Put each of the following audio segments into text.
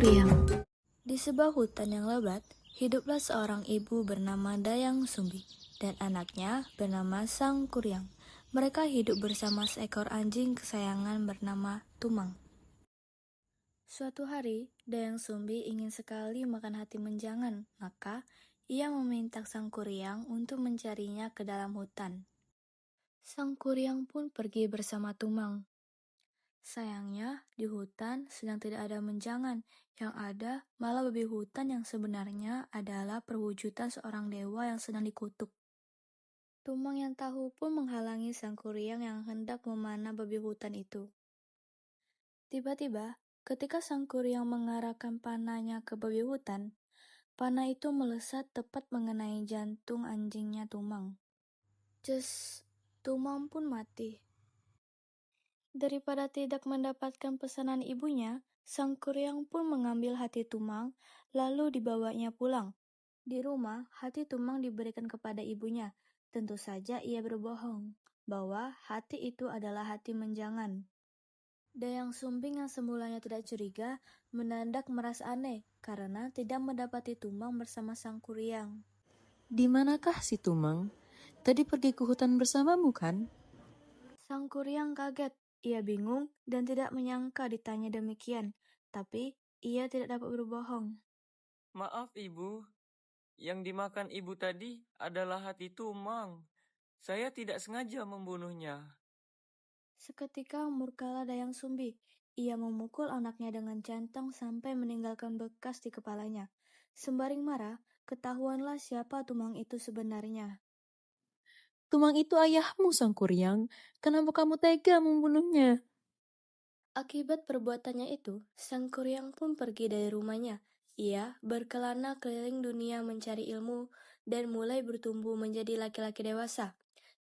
Kuryang. Di sebuah hutan yang lebat, hiduplah seorang ibu bernama Dayang Sumbi dan anaknya bernama Sang Kuryang. Mereka hidup bersama seekor anjing kesayangan bernama Tumang. Suatu hari, Dayang Sumbi ingin sekali makan hati menjangan, maka ia meminta Sang Kuryang untuk mencarinya ke dalam hutan. Sang Kuryang pun pergi bersama Tumang. Sayangnya, di hutan sedang tidak ada menjangan, yang ada malah babi hutan yang sebenarnya adalah perwujudan seorang dewa yang sedang dikutuk. Tumang yang tahu pun menghalangi Sang Kuryang yang hendak memanah babi hutan itu. Tiba-tiba, ketika Sang Kuryang mengarahkan panahnya ke babi hutan, panah itu melesat tepat mengenai jantung anjingnya Tumang. Ces, Tumang pun mati. Daripada tidak mendapatkan pesanan ibunya, Sang Kuryang pun mengambil hati Tumang, lalu dibawanya pulang. Di rumah, hati Tumang diberikan kepada ibunya. Tentu saja ia berbohong, bahwa hati itu adalah hati menjangan. Dayang Sumbing yang semulanya tidak curiga, mendadak merasa aneh, karena tidak mendapati Tumang bersama Sang Kuryang. Di manakah si Tumang? Tadi pergi ke hutan bersamamu kan? Sang Kuryang kaget. Ia bingung dan tidak menyangka ditanya demikian, tapi ia tidak dapat berbohong. Maaf ibu, yang dimakan ibu tadi adalah hati Tumang. Saya tidak sengaja membunuhnya. Seketika murkalah Dayang Sumbi. Ia memukul anaknya dengan centong sampai meninggalkan bekas di kepalanya. Sembari marah, ketahuanlah siapa Tumang itu sebenarnya. Tumang itu ayahmu, Sang Kuryang. Kenapa kamu tega membunuhnya? Akibat perbuatannya itu, Sang Kuryang pun pergi dari rumahnya. Ia berkelana keliling dunia mencari ilmu dan mulai bertumbuh menjadi laki-laki dewasa.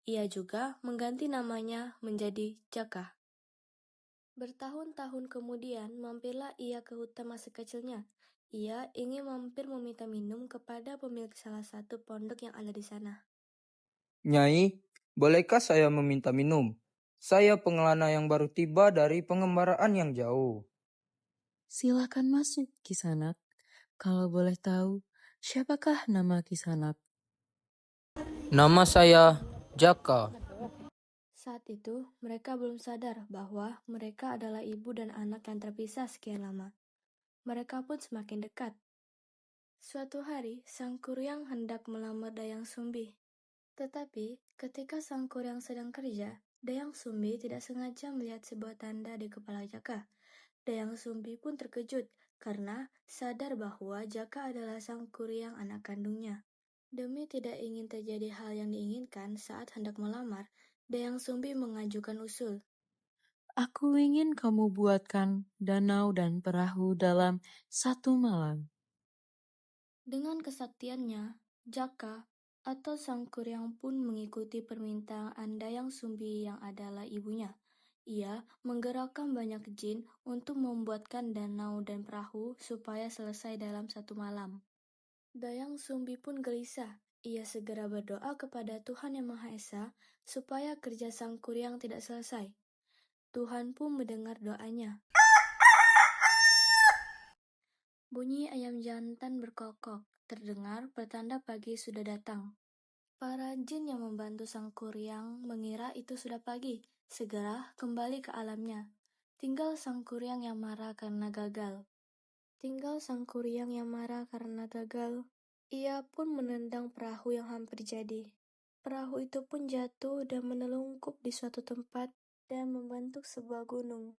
Ia juga mengganti namanya menjadi Jaka. Bertahun-tahun kemudian, mampirlah ia ke hutan masa kecilnya. Ia ingin mampir meminta minum kepada pemilik salah satu pondok yang ada di sana. Nyai, bolehkah saya meminta minum? Saya pengelana yang baru tiba dari pengembaraan yang jauh. Silakan masuk, Kisanak. Kalau boleh tahu, siapakah nama Kisanak? Nama saya Jaka. Saat itu, mereka belum sadar bahwa mereka adalah ibu dan anak yang terpisah sekian lama. Mereka pun semakin dekat. Suatu hari, Sang Kuryang hendak melamar Dayang Sumbi. Tetapi, ketika Sang Kuryang sedang kerja, Dayang Sumbi tidak sengaja melihat sebuah tanda di kepala Jaka. Dayang Sumbi pun terkejut karena sadar bahwa Jaka adalah Sang Kuryang anak kandungnya. Demi tidak ingin terjadi hal yang diinginkan saat hendak melamar, Dayang Sumbi mengajukan usul. Aku ingin kamu buatkan danau dan perahu dalam satu malam. Dengan kesaktiannya, Jaka atau Sang Kuryang pun mengikuti permintaan Dayang Sumbi yang adalah ibunya. Ia menggerakkan banyak jin untuk membuatkan danau dan perahu supaya selesai dalam satu malam. Dayang Sumbi pun gelisah. Ia segera berdoa kepada Tuhan Yang Maha Esa supaya kerja Sang Kuryang tidak selesai. Tuhan pun mendengar doanya. Bunyi ayam jantan berkokok, terdengar pertanda pagi sudah datang. Para jin yang membantu Sang Kuryang mengira itu sudah pagi, segera kembali ke alamnya. Tinggal Sang Kuryang yang marah karena gagal. Ia pun menendang perahu yang hampir jadi. Perahu itu pun jatuh dan menelungkup di suatu tempat dan membentuk sebuah gunung.